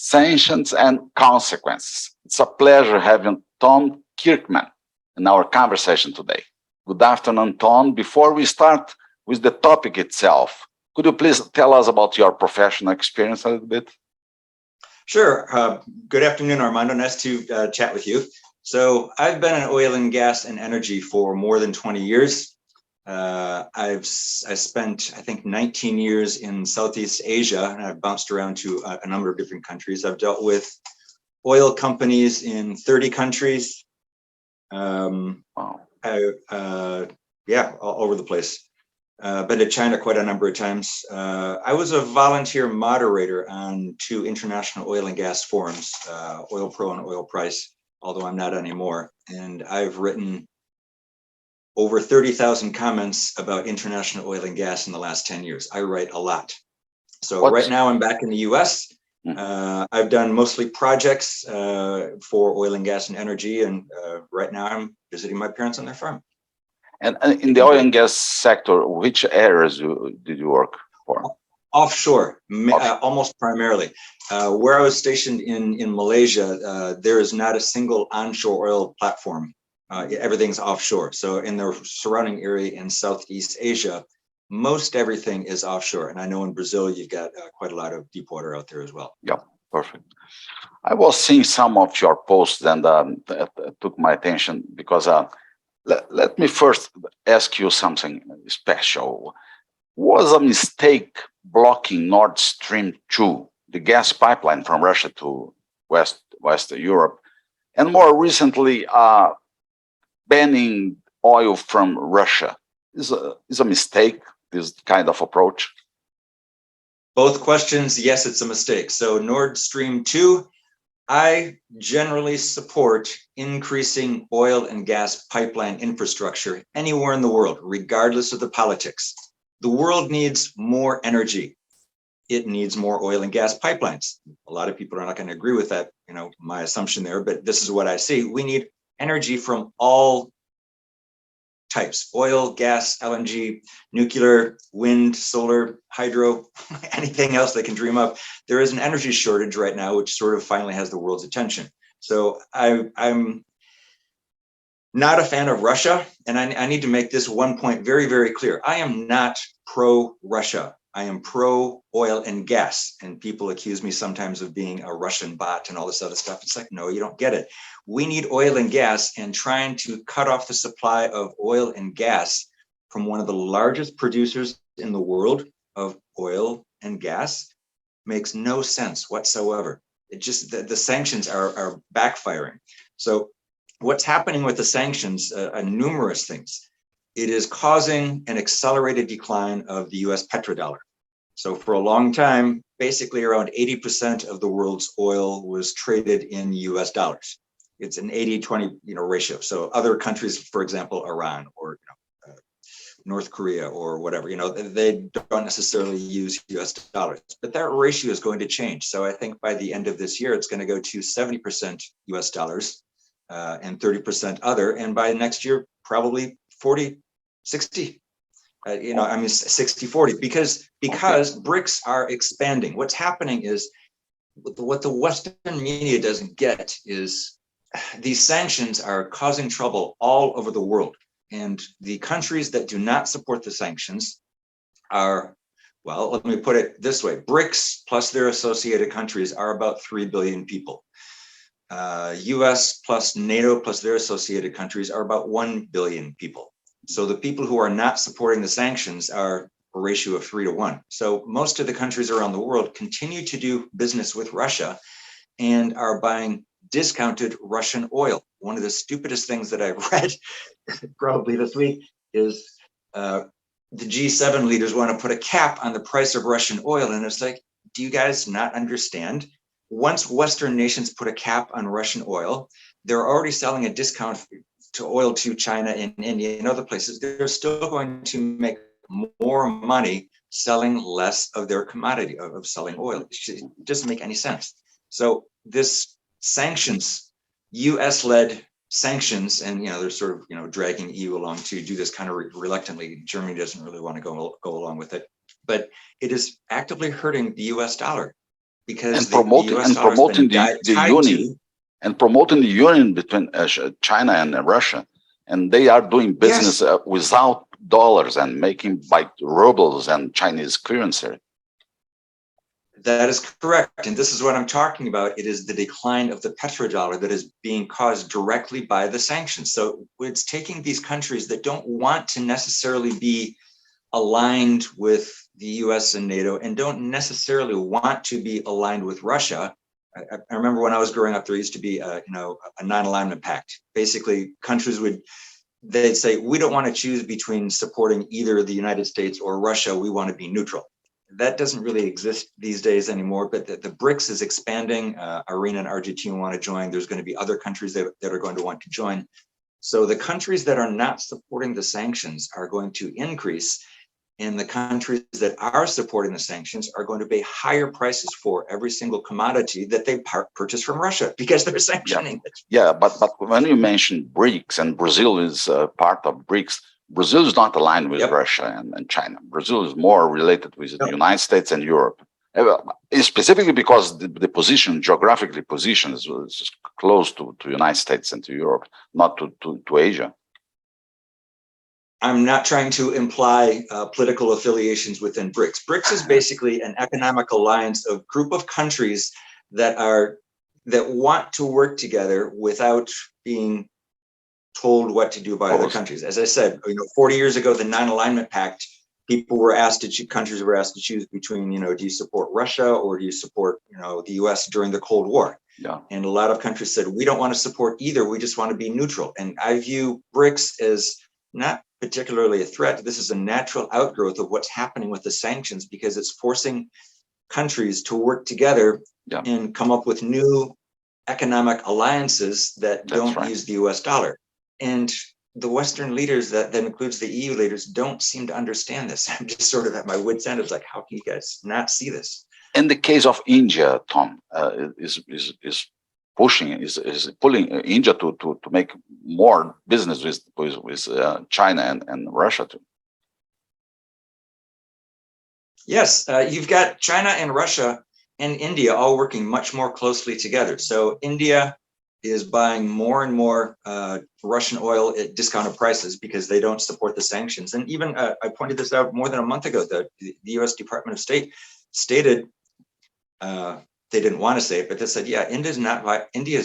Sanctions and Consequences. It's a pleasure having Tom Kirkman in our conversation today. Good afternoon, Tom. Before we start with the topic itself, could you please tell us about your professional experience a little bit? Sure. Good afternoon, Armando. Nice to chat with you. So I've been in oil and gas and energy for more than 20 years. I spent, I think, 19 years in Southeast Asia, and I've bounced around to a number of different countries. I've dealt with oil companies in 30 countries. Wow. Yeah, all over the place. Been to China quite a number of times. I was a volunteer moderator on 2 international oil and gas forums, Oil Pro and Oil Price, although I'm not anymore. And I've written over 30,000 comments about international oil and gas in the last 10 years. I write a lot. So right now I'm back in the US. I've done mostly projects for oil and gas and energy. And right now I'm visiting my parents on their farm. And in the oil and gas sector, which areas did you work for? Offshore, almost primarily. Where I was stationed in Malaysia, there is not a single onshore oil platform. Everything's offshore. So in the surrounding area in Southeast Asia, most everything is offshore. And I know in Brazil, you've got quite a lot of deep water out there as well. Yeah, perfect. I was seeing some of your posts and that took my attention because let me first ask you something special. Was a mistake blocking Nord Stream 2, the gas pipeline from Russia to West Europe, and more recently, banning oil from Russia is a mistake, this kind of approach? Both questions, yes, it's a mistake. So Nord Stream 2, I generally support increasing oil and gas pipeline infrastructure anywhere in the world, regardless of the politics. The world needs more energy. It needs more oil and gas pipelines. A lot of people are not going to agree with that, my assumption there, but this is what I see. We need energy from all types: oil, gas, LNG, nuclear, wind, solar, hydro, anything else they can dream up. There is an energy shortage right now, which sort of finally has the world's attention. So I'm not a fan of Russia, and I need to make this one point very, very clear. I am not pro-Russia. I am pro-oil and gas, and people accuse me sometimes of being a Russian bot and all this other stuff. It's like, no, you don't get it. We need oil and gas, and trying to cut off the supply of oil and gas from one of the largest producers in the world of oil and gas makes no sense whatsoever. It just, the sanctions are backfiring. So what's happening with the sanctions are numerous things. It is causing an accelerated decline of the US petrodollar. So for a long time, basically around 80% of the world's oil was traded in US dollars. It's an 80-20 ratio. So other countries, for example, Iran or North Korea or whatever, they don't necessarily use US dollars, but that ratio is going to change. So I think by the end of this year, it's going to go to 70% US dollars and 30% other. And by next year, probably 40, 60, 60, 40, because BRICS are expanding. What's happening is what the Western media doesn't get is these sanctions are causing trouble all over the world. And the countries that do not support the sanctions are, well, let me put it this way. BRICS plus their associated countries are about 3 billion people. US plus NATO plus their associated countries are about 1 billion people. So the people who are not supporting the sanctions are a ratio of 3 to 1. So most of the countries around the world continue to do business with Russia and are buying discounted Russian oil. One of the stupidest things that I've read probably this week is the G7 leaders want to put a cap on the price of Russian oil. And it's like, do you guys not understand? Once Western nations put a cap on Russian oil, they're already selling a discount to oil to China and India and other places. They're still going to make more money selling less of their commodity, of selling oil. It doesn't make any sense. So this sanctions, US-led sanctions, and they're sort of dragging EU along to do this kind of reluctantly. Germany doesn't really want to go along with it, but it is actively hurting the US dollar. because And the promoting US dollar has been the tied union to. and promoting the union between China and Russia, and they are doing business Yes, without dollars and making by rubles and Chinese currency. that is correct. And this is what I'm talking about. It is the decline of the petrodollar that is being caused directly by the sanctions. So it's taking these countries that don't want to necessarily be aligned with the US and NATO and don't necessarily want to be aligned with Russia. I remember when I was growing up, there used to be a non-alignment pact. Basically, countries they'd say, we don't want to choose between supporting either the United States or Russia. We want to be neutral. That doesn't really exist these days anymore, but the BRICS is expanding. Arena and Argentina want to join. There's going to be other countries that are going to want to join. So the countries that are not supporting the sanctions are going to increase, and the countries that are supporting the sanctions are going to pay higher prices for every single commodity that they purchase from Russia because they're sanctioning it. Yeah, but when you mention BRICS, and Brazil is part of BRICS, Brazil is not aligned with Russia and China. Brazil is more related with the United States and Europe, specifically because the position, geographically position, is close to United States and to Europe, not to Asia. I'm not trying to imply political affiliations within BRICS. BRICS is basically an economic alliance of group of countries that want to work together without being told what to do by other countries. As I said, 40 years ago, the non-alignment pact, countries were asked to choose between, do you support Russia or do you support, the US during the Cold War? Yeah. And a lot of countries said, we don't want to support either. We just want to be neutral. And I view BRICS as not particularly a threat. This is a natural outgrowth of what's happening with the sanctions, because it's forcing countries to work together and come up with new economic alliances that don't use the US dollar. And the Western leaders, that includes the EU leaders, don't seem to understand this. I'm just sort of at my wit's end. It's like, how can you guys not see this? In the case of India, Tom, is pulling India to make more business with China and Russia too. Yes, you've got China and Russia and India all working much more closely together. So India is buying more and more Russian oil at discounted prices because they don't support the sanctions. And even I pointed this out more than a month ago. The U.S. Department of State stated, they didn't want to say it, but they said, yeah, India is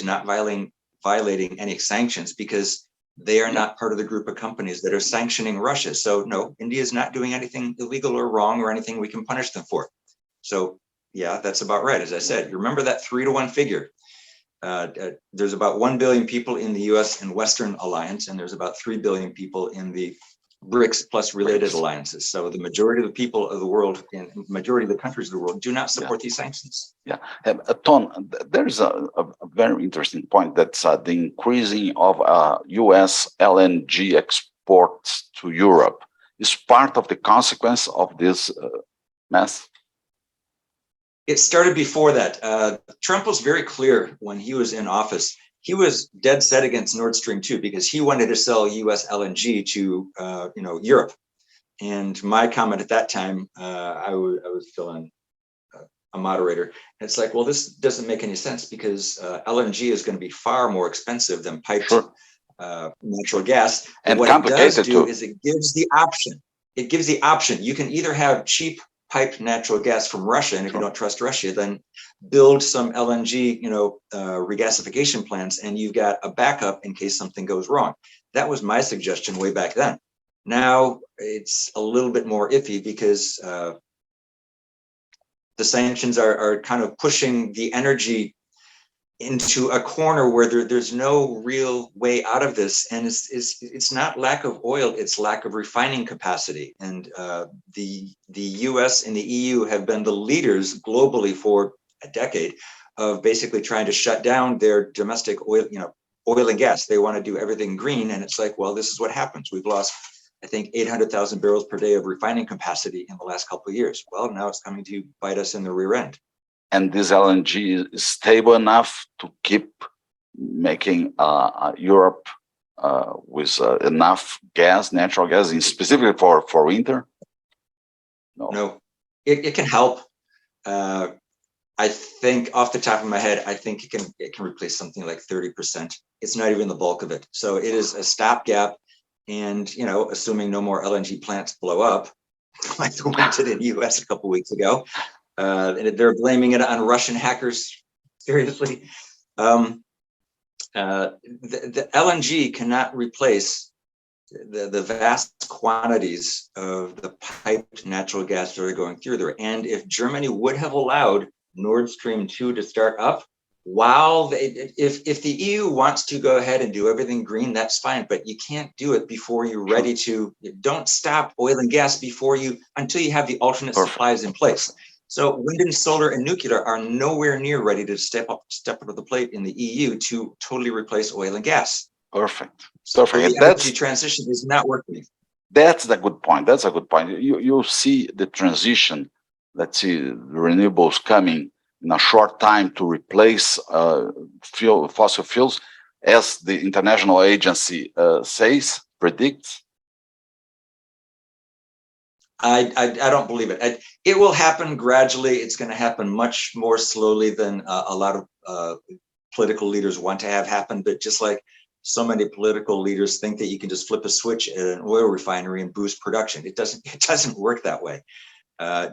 not violating any sanctions because they are not part of the group of companies that are sanctioning Russia. So no, India is not doing anything illegal or wrong or anything we can punish them for. So yeah, that's about right. As I said, you remember that 3-to-1 figure. There's about 1 billion people in the US and Western alliance, and there's about 3 billion people in the BRICS plus related alliances. So the majority of the people of the world and majority of the countries of the world do not support these sanctions. Yeah, Ton, there's a very interesting point that's the increasing of US LNG exports to Europe is part of the consequence of this mess. It started before that. Trump was very clear when he was in office. He was dead set against Nord Stream 2 because he wanted to sell US LNG to Europe. And my comment at that time, I was still a moderator. And it's like, well, this doesn't make any sense because LNG is going to be far more expensive than piped natural gas. And what it does do too. is it gives the option. It gives the option. You can either have cheap piped natural gas from Russia, and if you don't trust Russia, then build some LNG, regasification plants, and you've got a backup in case something goes wrong. That was my suggestion way back then. Now it's a little bit more iffy because the sanctions are kind of pushing the energy into a corner where there's no real way out of this. And it's not lack of oil, it's lack of refining capacity. And the US and the EU have been the leaders globally for a decade of basically trying to shut down their domestic oil, oil and gas. They want to do everything green. And it's like, well, this is what happens. We've lost, I think, 800,000 barrels per day of refining capacity in the last couple of years. Well, now it's coming to bite us in the rear end. And this LNG is stable enough to keep making Europe with enough gas, natural gas, specifically for winter? No. It can help. I think off the top of my head, I think it can replace something like 30%. It's not even the bulk of it. So it is a stopgap. And, you know, assuming no more LNG plants blow up, like the one did in the US a couple of weeks ago, and they're blaming it on Russian hackers. Seriously. The LNG cannot replace the vast quantities of the piped natural gas that are going through there. And if Germany would have allowed Nord Stream 2 to start up, while if the EU wants to go ahead and do everything green, that's fine, but you can't do it before you're ready to. Don't stop oil and gas until you have the alternate supplies in place. So wind and solar and nuclear are nowhere near ready to step up to the plate in the EU to totally replace oil and gas. Perfect. So Perfect. the energy transition is not working. That's the good point. That's a good point. You see the transition, let's see, the renewables coming in a short time to replace fossil fuels, as the international agency predicts. I don't believe it. It will happen gradually. It's going to happen much more slowly than a lot of political leaders want to have happen. But just like so many political leaders think that you can just flip a switch at an oil refinery and boost production, it doesn't work that way.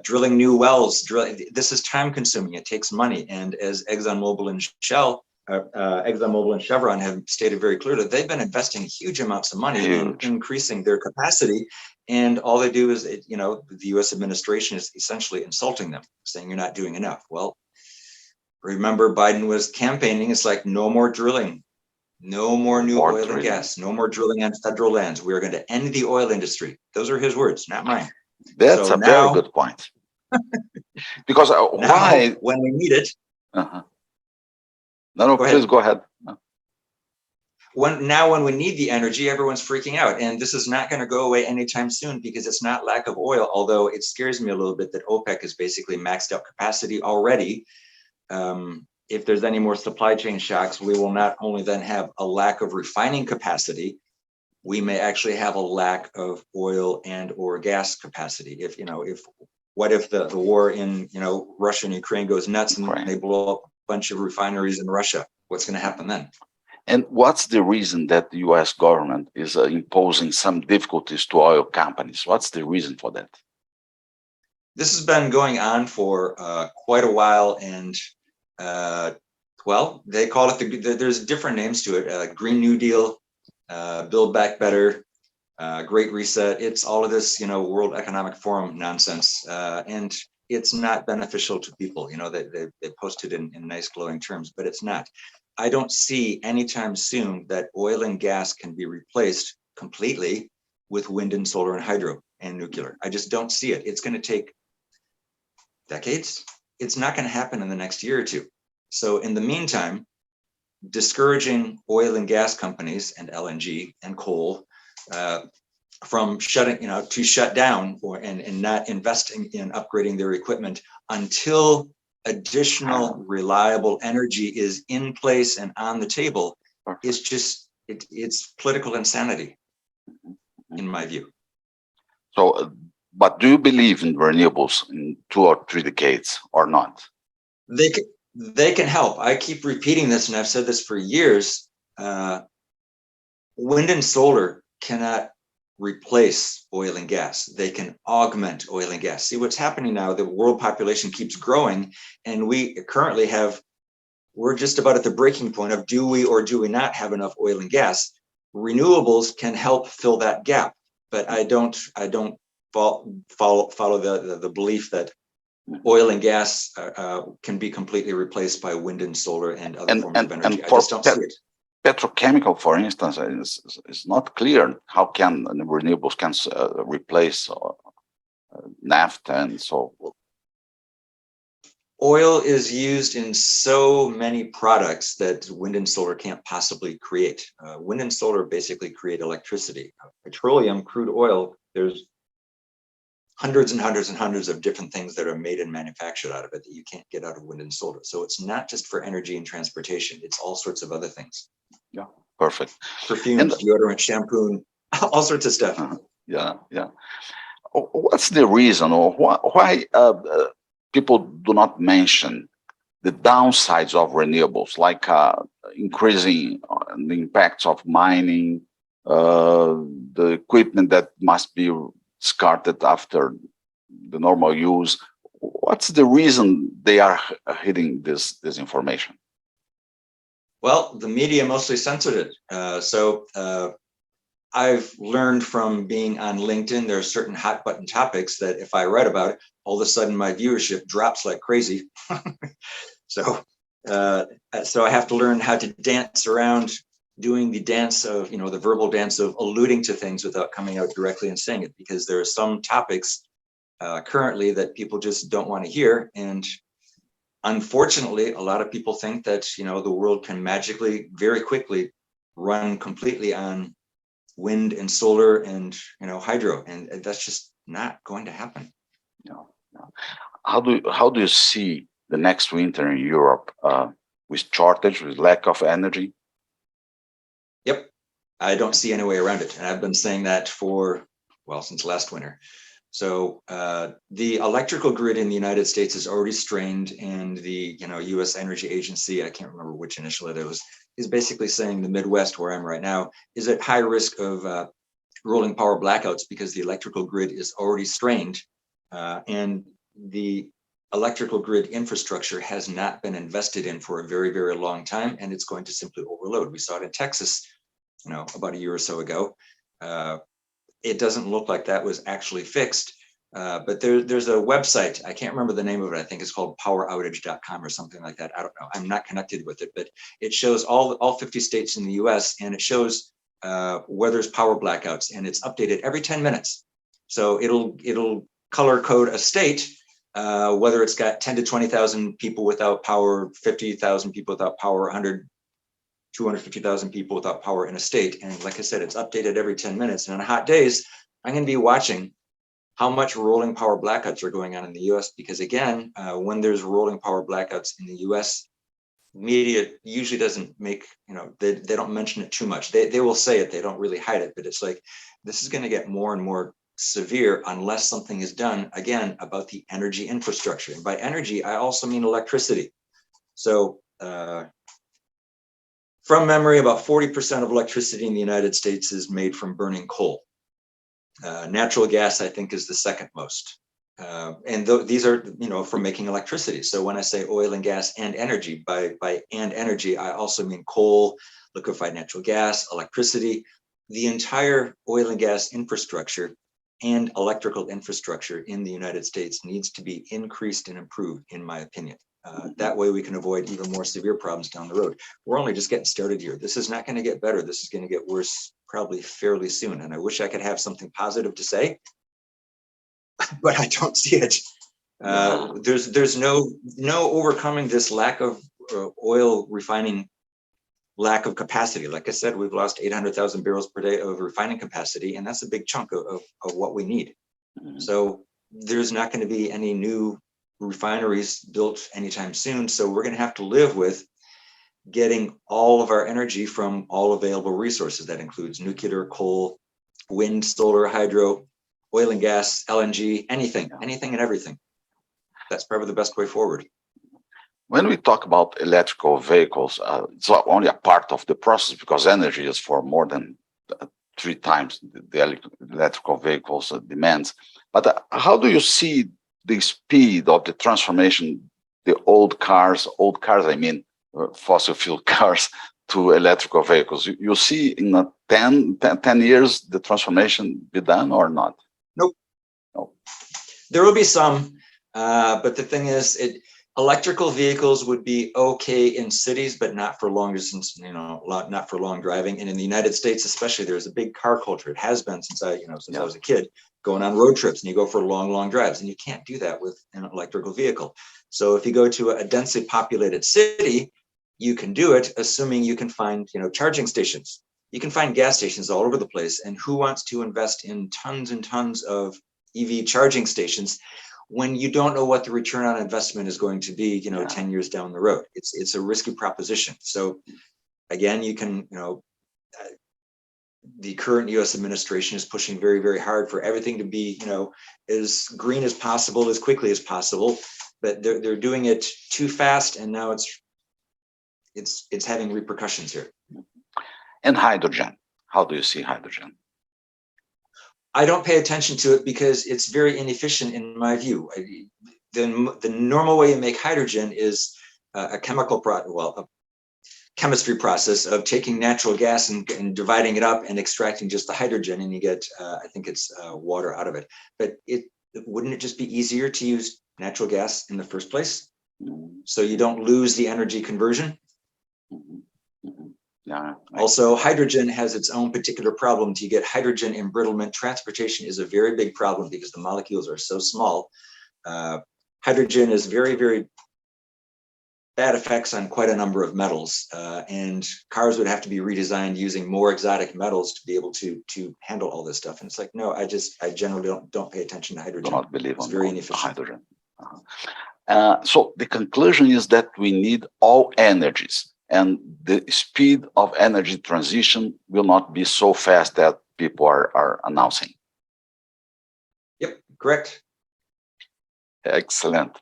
Drilling new wells, this is time consuming. It takes money. And as ExxonMobil and Chevron have stated very clearly, they've been investing huge amounts of money in increasing their capacity. And all they do is, the U.S. administration is essentially insulting them, saying you're not doing enough. Well, remember Biden was campaigning. It's like, no more drilling, no more new oil and gas, no more drilling on federal lands. We are going to end the oil industry. Those are his words, not mine. That's a very good point. Because why? When we need it. No, please go ahead. When we need the energy, everyone's freaking out. And this is not going to go away anytime soon, because it's not lack of oil, although it scares me a little bit that OPEC has basically maxed out capacity already. If there's any more supply chain shocks, we will not only then have a lack of refining capacity, we may actually have a lack of oil and or gas capacity. What if the war in Russia and Ukraine goes nuts and they blow up a bunch of refineries in Russia? What's going to happen then? And what's the reason that the U.S. government is imposing some difficulties to oil companies? What's the reason for that? This has been going on for quite a while, and they call it there's different names to it: Green New Deal, Build Back Better, Great Reset. It's all of this, World Economic Forum nonsense, and it's not beneficial to people. They post it in nice glowing terms, but it's not. I don't see anytime soon that oil and gas can be replaced completely with wind and solar and hydro and nuclear. I just don't see it. It's going to take decades. It's not going to happen in the next year or two. So in the meantime, discouraging oil and gas companies and LNG and coal from shut down and not investing in upgrading their equipment until additional reliable energy is in place and on the table is just it's political insanity, in my view. So, but do you believe in renewables in 2 or 3 decades or not? They can help. I keep repeating this, and I've said this for years. Wind and solar cannot replace oil and gas. They can augment oil and gas. See what's happening now, the world population keeps growing, and we're just about at the breaking point of do we or do we not have enough oil and gas. Renewables can help fill that gap, but I don't follow the belief that oil and gas can be completely replaced by wind and solar and other forms of energy. I just don't see it. Petrochemical, for instance, is not clear how can renewables can replace naphtha and so. Oil is used in so many products that wind and solar can't possibly create. Wind and solar basically create electricity. Petroleum, crude oil, there's hundreds and hundreds and hundreds of different things that are made and manufactured out of it that you can't get out of wind and solar. So it's not just for energy and transportation, it's all sorts of other things. Yeah, perfect. Perfumes, deodorant, shampoo, all sorts of stuff. Yeah. What's the reason, or why people do not mention the downsides of renewables, like increasing the impacts of mining, the equipment that must be discarded after the normal use. What's the reason they are hiding this information? Well, the media mostly censored it. I've learned from being on LinkedIn, there are certain hot button topics that if I write about it, all of a sudden my viewership drops like crazy. So I have to learn how to dance around doing the dance of, the verbal dance of alluding to things without coming out directly and saying it, because there are some topics currently that people just don't want to hear. And unfortunately, a lot of people think that, the world can magically, very quickly run completely on wind and solar and, hydro. And that's just not going to happen. No, no. How do you see the next winter in Europe with shortage, with lack of energy? Yep. I don't see any way around it. And I've been saying that since last winter. So the electrical grid in the United States is already strained, and the U.S. Energy Agency, I can't remember which initial it was, is basically saying the Midwest, where I'm right now, is at high risk of rolling power blackouts because the electrical grid is already strained, and the electrical grid infrastructure has not been invested in for a very, very long time, and it's going to simply overload. We saw it in Texas, about a year or so ago. It doesn't look like that was actually fixed, but there's a website, I can't remember the name of it, I think it's called poweroutage.com or something like that. I don't know, I'm not connected with it, but it shows all 50 states in the US, and it shows where there's power blackouts, and it's updated every 10 minutes. So it'll color code a state, whether it's got 10 to 20,000 people without power, 50,000 people without power, 250,000 people without power in a state. And like I said, it's updated every 10 minutes. And on hot days, I'm going to be watching how much rolling power blackouts are going on in the US, because again, when there's rolling power blackouts in the US, media usually doesn't make, they don't mention it too much. They will say it, they don't really hide it, but it's like, this is going to get more and more severe unless something is done, again, about the energy infrastructure. And by energy, I also mean electricity. So, from memory, about 40% of electricity in the United States is made from burning coal. Natural gas, I think, is the second most. And these are, from making electricity. So when I say oil and gas and energy, by and energy, I also mean coal, liquefied natural gas, electricity. The entire oil and gas infrastructure and electrical infrastructure in the United States needs to be increased and improved, in my opinion. That way we can avoid even more severe problems down the road. We're only just getting started here. This is not going to get better. This is going to get worse probably fairly soon. And I wish I could have something positive to say, but I don't see it. There's no overcoming this lack of oil refining, lack of capacity. Like I said, we've lost 800,000 barrels per day of refining capacity, and that's a big chunk of what we need. So there's not going to be any new refineries built anytime soon. So we're going to have to live with getting all of our energy from all available resources. That includes nuclear, coal, wind, solar, hydro, oil and gas, LNG, anything and everything. That's probably the best way forward. When we talk about electrical vehicles, it's only a part of the process, because energy is for more than 3 times the electrical vehicles demands. But how do you see the speed of the transformation, the old cars, I mean, fossil fuel cars, to electrical vehicles? You see in 10 years the transformation be done or not? Nope. No. There will be some, but the thing is, electrical vehicles would be okay in cities, but not for long distance, not for long driving. And in the United States, especially, there's a big car culture. It has been since I was a kid, going on road trips, and you go for long drives, and you can't do that with an electrical vehicle. So if you go to a densely populated city, you can do it, assuming you can find, charging stations. You can find gas stations all over the place. And who wants to invest in tons and tons of EV charging stations when you don't know what the return on investment is going to be, 10 years down the road? It's a risky proposition. So again, you can, the current US administration is pushing very, very hard for everything to be, as green as possible, as quickly as possible. but they're doing it too fast, and now it's having repercussions here. And hydrogen, how do you see hydrogen? I don't pay attention to it because it's very inefficient in my view. The normal way you make hydrogen is a chemistry process of taking natural gas and dividing it up and extracting just the hydrogen, and you get, I think it's water out of it. But wouldn't it just be easier to use natural gas in the first place, so you don't lose the energy conversion? Yeah. Also, hydrogen has its own particular problem. To get hydrogen embrittlement, transportation is a very big problem because the molecules are so small. Hydrogen is very, very bad effects on quite a number of metals, and cars would have to be redesigned using more exotic metals to be able to handle all this stuff. And it's like, no, I generally don't pay attention to hydrogen. Do not believe it's on, very on inefficient. hydrogen. So the conclusion is that we need all energies, and the speed of energy transition will not be so fast that people are announcing. Yep, correct. Excellent.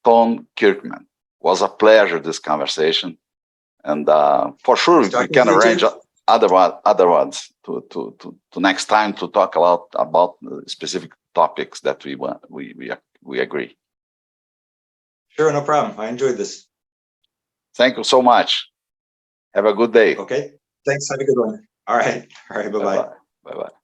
Tom Kirkman, was a pleasure this conversation, and for sure we can arrange other ones to next time to talk about specific topics that we agree. Sure, no problem. I enjoyed this. Thank you so much. Have a good day. Okay. Thanks. Have a good one. All right. All right. Bye-bye. Bye-bye.